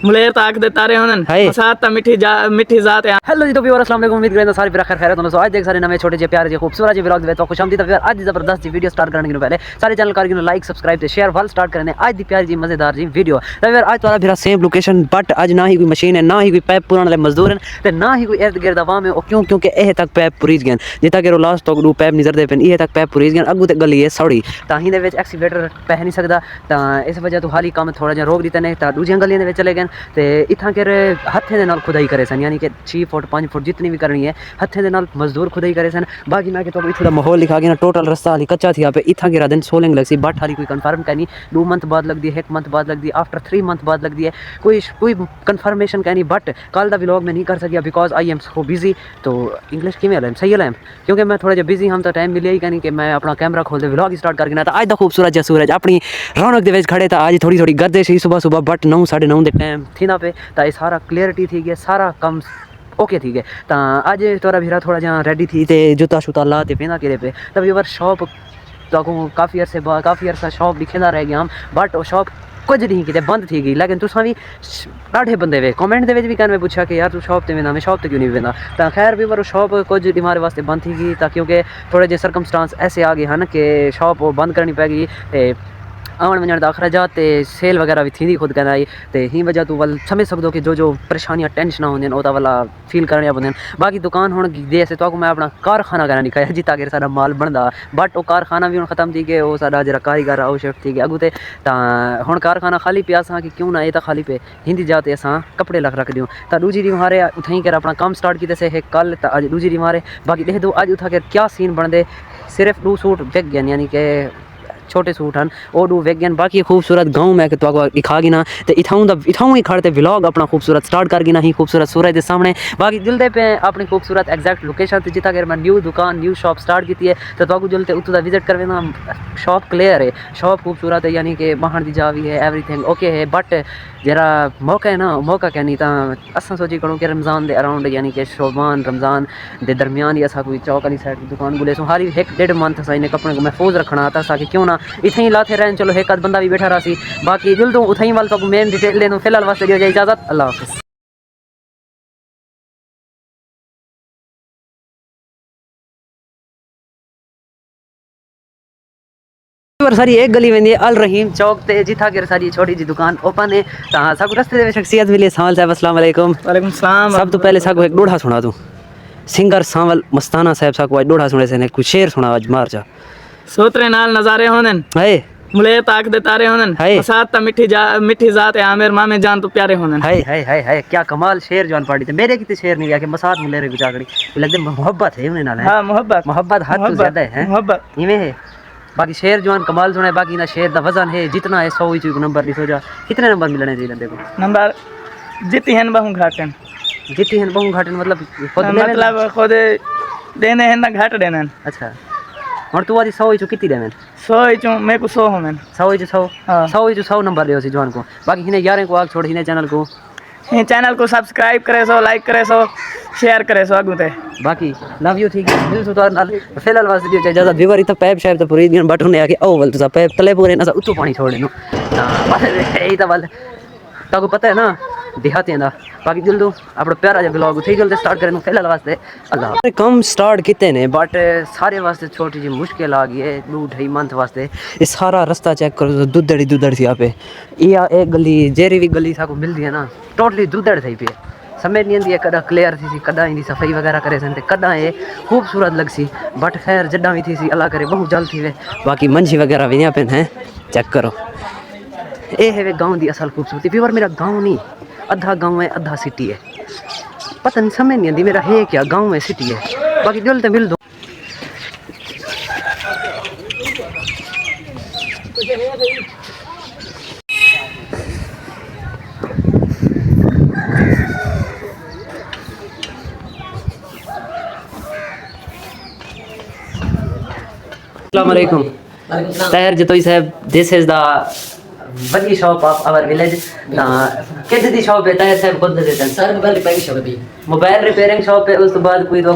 मुलेर ताक दे तारे होनन साथ मिठी जात है। हेलो जी तो व्यूअर अस्सलाम वालेकुम, उम्मीद करते हैं सारे खैर खैर दोस्तों। आज देख सारे नवे छोटे जे प्यारे जे खूबसूरत जे व्लॉग दे तो खुशामदीद व्यूअर। आज जबरदस्त जी वीडियो स्टार्ट करने के पहले सारे चैनल कर गिनो लाइक सब्सक्राइब ते शेयर वाल स्टार्ट करने आज दी प्यारी जी मजेदार जी वीडियो। तो व्यूअर आज तोरा फिर सेम लोकेशन बट आज ना ही कोई मशीन है ना ही कोई पाइप पुराने वाले मजदूर हैं ते ना ही कोई इर्द गिर्द आवाम है। और क्यों क्योंकि एह तक पाइप पुरीज गए जिता के लास्ट तक दो पाइप निजर दे पे ये तक पाइप पुरीज गए अगू ते गली है सौड़ी ताही दे विच एक्सीवेटर पह नहीं सकदा ता इस वजह तो हाली काम थोड़ा जिहा रोक दिते ने ता दूजियां गलियां दे विच चले गए ते इत्थां के हत्थे दे नाल खुदाई करे सन यानी कि 6 फुट 5 फुट जितनी भी करनी है हत्थे दे नाल मजदूर खुदाई करे सन। बाकी मैं कि तो इत्थों दा माहौल लिखा गया टोटल रस्ता हाली कच्चा थी पे इत्थां के दिन सोलिंग लग सी बट हाली कोई कंफर्म कहनी 2 मंथ बाद लगती है 1 मंथ बाद लगती है आफ्टर 3 मंथ बाद लगती है कोई कंफर्मेशन कहनी बट कल दा व्लॉग में नहीं कर सकिया because I am so busy. तो इंग्लिश किमें हलैम सही हलैम क्योंकि मैं थोड़ा जिहा बिजी हम तो टाइम मिले ही कहनी कि मैं अपना कैमरा खोल दे व्लॉग स्टार्ट करके ना तो आज दा खूबसूरत जिहा सूरज अपनी रौनक दे विच खड़े था। आज थोड़ी गर्दिश ही सुबह सुबह बट 9 साढ़े 9 दे टाइम थी ना पे तो ये सारा क्लियरिटी थी गया सारा कम ओके ठीक है। तो आज तोरा भीरा थोड़ा जहाँ रेडी थी ते जूता शूता ला ते पेंदा किरे पे तब ये शॉप तो काफ़ी अरसा शॉप दिखेदा रह गया हम बट वो शॉप कुछ नहीं किते बंद थी गई। लेकिन तुसा भी ढाढे बंदे वे कमेंट दे विच भी कहने में पूछा कि यार तू शॉप ते वेंदा मैं शॉप ते क्यों नहीं वेंदा। तो खैर भी पर शॉप कुछ हमारे वास्ते बंद थी गई ता क्योंकि थोड़े जे सरकमस्टांस ऐसे आ गए हैं कि शॉप बंद करनी पै गई ते आवन वजन का अखराजात ते सेल वगैरह भी थी खुद कहना तो ही वजह तू वल समझ सकते हो कि जो परेशानियां टेंशन होंगे वो वाला फील करने पौंदे। बाकी दुकान हूँ दे से तो मैं अपना कारखाना कहना दिखाया जिता कि सारा माल बनता बट वो कारखाना भी हूँ खत्म थी गए वो सारा जरा कारीगर वो शिफ्ट थी गए अगू तो हूँ कारखाना खाली पे असा कि क्यों ना ये तो खाली पे हिंदी जाते असा कपड़े रख दूँ तो दूजी डी मारे उठई कर अपना काम स्टार्ट किए से कल तो अज दूजी डी मारे बाकी देख दो अज उठा के क्या सीन बनते सिर्फ 2 सूट विक गए यानी कि छोटे सूट हैं वो 2 विक गए। बाकी खूबसूरत गाँव में तो दिखा गिना तो इथाऊँ ही खड़ते व्लॉग अपना खूबसूरत स्टार्ट कर गिना ही खूबसूरत सूरज के सामने। बाकी जुलते पे अपनी खूबसूरत एग्जैक्ट लोकेशन से जिता कर मैं न्यू दुकान न्यू शॉप स्टार्ट की है तो जुलते उतों का विजिट कर ना शॉप क्लियर है शॉप खूबसूरत है यानी कि बाहर की जा भी है एवरीथिंग ओके है बट जरा मौका है ना मौका क्या नहीं तो असा सोची करूँ कि रमज़ान के अराउंड यानी कि शोबान रमज़ान के दरमियान ही असा कोई चौक वाली साइड की दुकान बुले सो हारी 1-1.5 मंथ असा इन्हें कपड़े को महफूज रखना आता सा कि क्यों ना इतने ही लाते रहन चलो एक आध बंदा भी बैठा रहा सी। बाकी जुल दूँ उठाई वाल तो मेन डिटेल ले दूँ फिलहाल वास्ते दियो जाए इजाज़त अल्लाह हाफ़िज़। सारी एक गली में अल रहीम चौक ते जिथा के सारी छोटी जी दुकान ओपन है ता सब रस्ते में शख्सियत मिली सावल साहब अस्सलाम वालेकुम। वालेकुम सलाम। सब तो पहले साको एक डोढ़ा सुना दूं सिंगर सावल मस्ताना साहब साको आज डोढ़ा सुने से कुछ शेर सुना आज मार जा सोतरे नाल नजारे होनन हाय मुलेर ताक दे तारे होनन साथ मिठी जात है आमिर मामे जान तो प्यारे होनन। हाय हाय हाय हाय क्या कमाल शेर जान पाड़ी थे मेरे की शेर नहीं आके मसात मुलेरे बिचाकड़ी लगदे मोहब्बत है उन्हें नाल है। हां मोहब्बत हद तो ज्यादा है मोहब्बत इवें है। बाकी शेर जवान कमाल सुना है बाकी ना शेर दा वजन है जितना है 100 ही नंबर नहीं सोचा कितने नंबर मिलने चाहिए देखो नंबर जिती हन बहु घाटन मतलब खुद देने हैं ना घाट देने। अच्छा और तू आज 100 ही कितनी देने 100 ही मैं को 100 होने 100 ही 100 नंबर दे जवान को। बाकी हिने 11 को आग छोड़ हिने चैनल को सब्सक्राइब करे सो लाइक करे सो शेयर करे सो आगू ते बाकी लव यू ठीक है मिल सो तो नाल फिलहाल वास्ते दियो इजाजत व्यूअर तो पैप शायद तो पूरी दिन बट होने आके ओ वल तो पैप तले पूरे ना उतो पानी छोड़े नो यही तो वाल ताको पता है ना देहाती ना। बाकी दिल दो अपना प्यारा जो ब्लॉग उठे जल्दी स्टार्ट करें फिलहाल वास्ते अल्लाह कम स्टार्ट किते ने बट सारे वास्ते छोटी जी मुश्किल आ गई है 2-2.5 मंथ वास्ते। ये सारा रास्ता चेक करो तो दुद्धड़ सी पे या एक गली जेरी भी गली साको मिलती है ना टोटली दुद्धड़ थी पे समझ नहीं आती है कदा क्लियर थी कदा इन सफाई वगैरह करे सन कदा ये खूबसूरत लग सी बट खैर जड्डा भी थी सी अल्लाह करे बहुत जल्द थी वे। बाकी मंझी वगैरह भी यहाँ पे हैं चेक करो ये है वे गाँव की असल खूबसूरती प्योर मेरा गाँव नहीं अद्धा गाँव है अद्धा सिटी है पता नहीं समझ नहीं आती मेरा है क्या गाँव है सिटी है। बाकी दिल तो मिल दो अस्सलाम वालेकुम ताहिर जतोई साहब दिस इज द बड़ी शॉप ऑफ आवर विलेज कितने दी शॉप है ताहिर साहब खुद देते हैं सर मोबाइल रिपेयरिंग शॉप है उस तो बाद कोई तो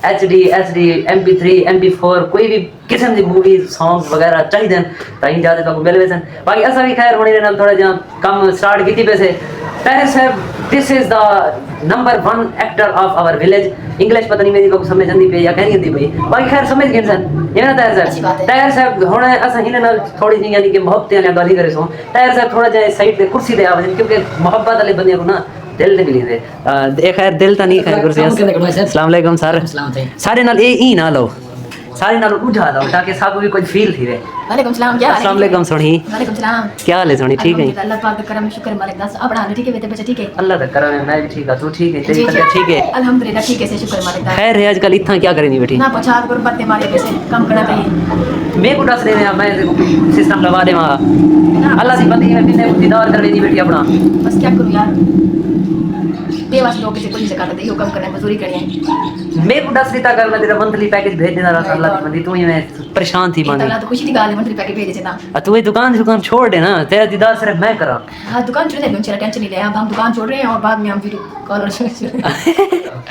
HD SD MP3 MP4 कोई भी किस्म की मूवी सॉन्ग वगैरह चाहिए ताई जाते तो मिल वे सन। बाकी असा भी खैर होने नाल थोड़ा जहाँ कम स्टार्ट की पैसे ताहिर साहब, this is the number 1 actor of our village. English पता नहीं मेरी को समझ आंदी पे या कहनी आंदी पे, बाकी खैर समझ गए सन। ये ना ताहिर साहब, ताहिर साहब हुण अस इन नाल थोड़ी जी यानी कि मोहब्बत वाली गाली करे सो। ताहिर साहब थोड़ा जा साइड पे कुर्सी दे आवे, क्योंकि मोहब्बत वाले बंदे को ना दिल नहीं मिली दे। ए खैर दिल तो नहीं खैर कुर्सी। अस्सलाम वालेकुम सर। सारे नाल ए ना लो, सारे नाल उठा लो ताकि साको भी कुछ फील थी रे। वालेकुम सलाम, क्या हाल है? अस्सलाम वालेकुम सोनी। वालेकुम सलाम, क्या हाल है सोनी? ठीक है अल्लाह पाक का करम शुक्र मालिक दा। अपना हाल ठीक है? बेटे बच्चे ठीक है? अल्लाह दा करम है, मैं भी ठीक है। तू ठीक है? जी, तेरी तबीयत ठीक है? अल्हम्दुलिल्लाह ठीक है से शुक्र मालिक दा। खैर है आजकल इतना क्या करें नहीं बेटी ना पछा गुरबत दे मारे पैसे कम करना चाहिए। मैं को दस दे मैं देखो सिस्टम लगा दे वहां। अल्लाह सी बंदी है, बिना दीदार कर दी बेटी अपना। बस क्या करूं यार, बेवास लोग से कुछ जगह दे कम करने मजदूरी करनी। मैं को दस देता कर, मैं तेरा मंथली पैकेज भेज देना रहा। अल्लाह की बंदी तू ही, मैं परेशान थी बंदी। अल्लाह तो खुशी दी गाल है, मंथली पैकेज भेजे से ना। तू ये दुकान छोड़ दे ना, तेरा दीदार सिर्फ मैं करा। हां दुकान छोड़ दे, चलो टेंशन नहीं ले। अब हम दुकान छोड़ रहे हैं और बाद में हम वीडियो कॉल और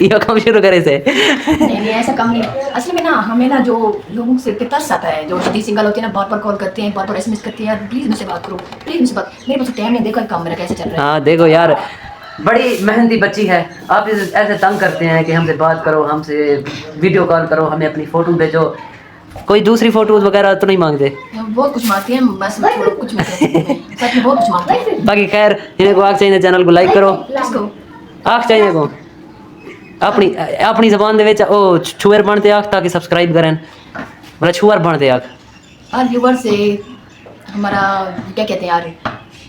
ये काम शुरू करे से। नहीं ऐसा काम नहीं। असल में ना हमें ना जो लोगों से तरस आता है, जो शादी सिंगल होती है ना, बार-बार कॉल करते हैं, बार-बार एसएमएस करते हैं, यार प्लीज मुझसे बात करो, प्लीज मुझसे बात। मेरे पास टाइम नहीं, देखो काम मेरा कैसे चल रहा है। हाँ देखो यार, बड़ी मेहनती बच्ची है। आप ऐसे तंग करते हैं कि हमसे बात करो, हमसे वीडियो कॉल करो, हमें अपनी फोटो भेजो। कोई दूसरी फोटोज वगैरह तो नहीं मांगते? बहुत कुछ मांगते हैं, बस थोड़ा कुछ सच में बहुत कुछ मांगते हैं। बाकी खैर इन्हें को आग चाहिए, चैनल को लाइक करो। Let's go. आग चाहिए को अपनी अपनी जबान दे विच ओ छुअर बनते आग, ताकि सब्सक्राइब करें। मतलब छुअर बनते आग और व्यूअर से हमारा क्या कहते हैं यार,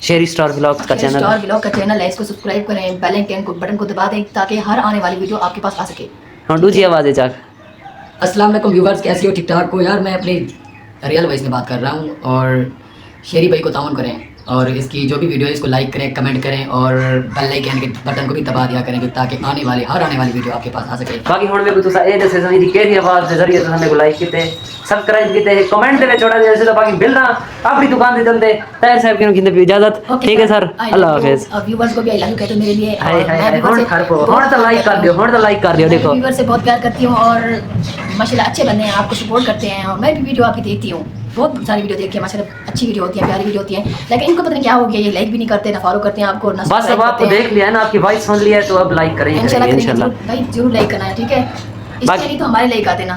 शेरी स्टार व्लॉग्स का चैनल स्टार व्लॉग का चैनल है, इसको सब्सक्राइब करें, बेल आइकन को बटन को दबा दें ताकि हर आने वाली वीडियो आपके पास आ सके। हाँ दूसरी आवाज है जाग। अस्सलाम वालेकुम व्यूवर्स, कैसे हो? ठीक ठाक हो यार? मैं अपने रियल वॉइस में बात कर रहा हूँ। और शेरी भाई को ताउन करें और इसकी जो भी वीडियो है इसको लाइक करें, कमेंट करें और बेल आइकन के बटन को भी दबा दिया करें ताकि हर आने वाली वीडियो आपके पास आ सके। बाकी हुण में तुसा ए दसे समझी केरी आवाज के जरिए तुसा मेरे को लाइक कीते, सब्सक्राइब कीते, कमेंट दे छोड़ा दे से। तो बाकी मिलना अपनी दुकान दे चलते ताहिर साहब की किंदे भी इजाजत। ठीक है सर, अल्लाह हाफिज। और व्यूअर्स को भी आई लव यू कहते हो मेरे लिए। हाय हाय हुण हर को हुण तो लाइक कर दियो, हुण तो लाइक कर दियो। देखो व्यूअर्स से बहुत प्यार करती हूँ और माशाल्लाह अच्छे बंदे हैं, आपको सपोर्ट करते हैं और मैं भी वीडियो आपकी देखती हूँ, बहुत सारी वीडियो देखी है माशाल्लाह, अच्छी वीडियो होती है, प्यारी वीडियो होती है। लेकिन इनको पता नहीं क्या हो गया, ये लाइक भी नहीं करते, ना फॉलो करते हैं आपको, ना बस अब आपको देख लिया है ना, आपकी वॉइस सुन लिया है, तो अब लाइक करेंगे इंशाल्लाह। भाई जरूर लाइक करना है, ठीक है? इसके लिए तो हमारे लाइक कर देना,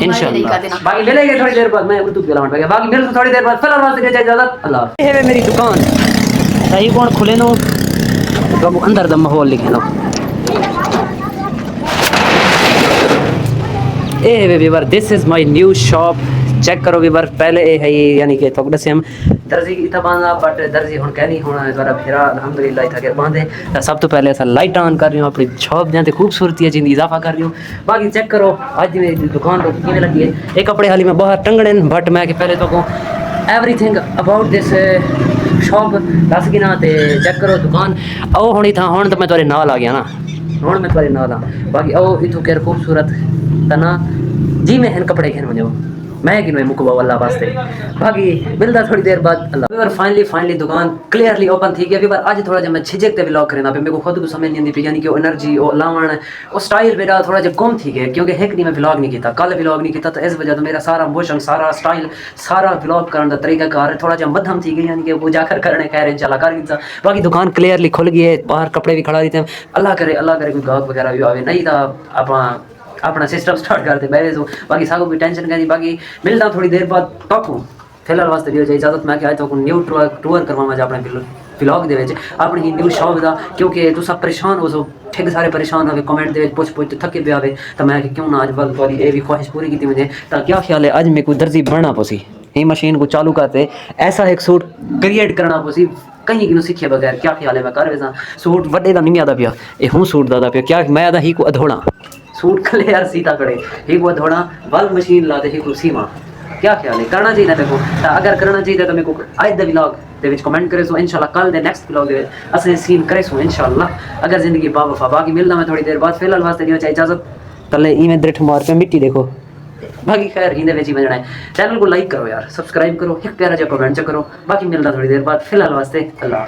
इंशाल्लाह। बाकी मिलेंगे थोड़ी देर बाद, मैं उर्दू की गलावट पे बाकी मिल थोड़ी देर बाद। फिलहाल वास्ते दे इजाजत, अल्लाह। ये है मेरी दुकान, सही कौन खुले नो तो अंदर दा माहौल लिखे नो। ए है viewer, this is my new shop. Check करो व्यूअर, पहले ए है यानी कि तो दसे हम दर्जी की बांधा, बट दर्जी हुण कहनी हुण द्वारा फिरा अल्हम्दुलिल्लाह इथा के बांधे। तो सब तो पहले असा लाइट ऑन कर रही हूँ, अपनी शॉप जहाँ खूबसूरती है जिंदी इजाफा कर रही हूँ। बाकी चेक करो आज मेरी दुकान को किमें लगी है। एक कपड़े हाली में बाहर टंगने, बट मैं कि पहले तो को एवरीथिंग अबाउट दिस शॉप दस की ना। ते चेक करो दुकान आओ हुणी था, हुण तो मैं तुहाडे नाल आ गया ना, हुण मैं तुहाडे नाल हाँ। बाकी आओ इथों केर खूबसूरत तना जी में हिन कपड़े घेन वञो, मैं कि मुकबा अल्लाह वास्ते। बाकी मिलता थोड़ी देर बाद अल्लाह। फाइनली दुकान क्लियरली ओपन थी गई। आज थोड़ा जब मैं झिझक ते व्लॉग करें पे, मेरे को खुद को समझ नहीं आती, यानी कि वो एनर्जी वो लावण वो स्टाइल मेरा थोड़ा जब कम थी गया, क्योंकि एक दिन मैं व्लॉग नहीं किया, कल व्लॉग नहीं किया, तो इस वजह तो मेरा सारा मोशन, सारा स्टाइल, सारा व्लॉग करने का तरीकाकार थोड़ा जब मध्यम थी गई, यानी कि वो जाकर करने कह रहे इंशाल्लाह कर। बाकी दुकान क्लियरली खुल गई है, बाहर कपड़े भी खड़ा देते हैं। अल्लाह करे कोई गाहक वगैरह भी आवे, नहीं तो अपना सिस्टम स्टार्ट करते बैठे सो। बाकी साको भी टेंशन करी। बाकी मिलता थोड़ी देर बाद टॉकू। फिलहाल वास्ते दियो इजाजत, मैं कि तो न्यू टूर करवा अपने व्लॉग दे अपनी न्यू शॉप का, क्योंकि तुम सब परेशान हो सो, ठीक सारे परेशान हो कमेंट दे पुछ थके पे आवे, तो मैं क्यों ना अज बल थोड़ी ये भी ख्वाहिश पूरी की मुझे। तो क्या ख्याल है अज मेरे को दर्जी बनना पोसी, ये मशीन को चालू करते ऐसा एक सूट क्रिएट करना पोसी कहीं कि सीखे बगैर। क्या ख्याल है मैं कर वैसा सूट वड्डे का नहीं आता पिया, ये हूँ सूट दादा पिया। क्या मैं आदा ही को अधोड़ा सूट खले यार सीता खड़े ही को अधोड़ा बल मशीन लाते ही को सीमा। क्या ख्याल है करना चाहिए मेरे को? अगर करना चाहिए तो मेरे को आज the vlog they which comment करे सो, इंशाल्लाह कल दे नेक्स्ट व्लॉग दे असली सीन करे सो इंशाल्लाह, अगर जिंदगी बावफा। बाकी मिलना मैं थोड़ी देर बाद। फिलहाल वास्ते दियो चाहिए इजाजत, तले इवें दृठ मार पे मिट्टी देखो। बाकी खैर हिंदे में ही बजना है। चैनल को लाइक करो यार, सब्सक्राइब करो, एक प्यारा जो कमेंट करो। बाकी मिलता थोड़ी देर बाद। फिलहाल वास्ते अल्लाह।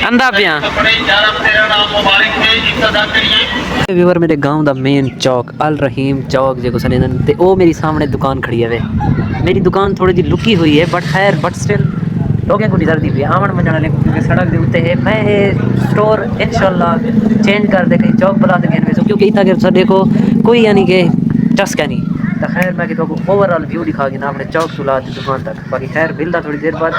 अंधा पिया व्यूअर मेरे गांव दा मेन चौक अल रहीम चौक जो सनेदन ते ओ मेरी सामने दुकान खड़ी है वे मेरी दुकान थोड़ी जी लुकी हुई है बट स्टिल लोगों को डरती भी आवन वजन वाले क्योंकि सड़क के उत्ते है मैं ये स्टोर इंशाल्लाह चेंज कर दे कहीं चौक बुला दे क्योंकि इतना कि साडे को कोई यानी कि चस्का नहीं तो खैर मैं कि ओवरऑल व्यू दिखा के ना अपने चौक सुला दुकान तक बाकी खैर मिलता थोड़ी देर बाद।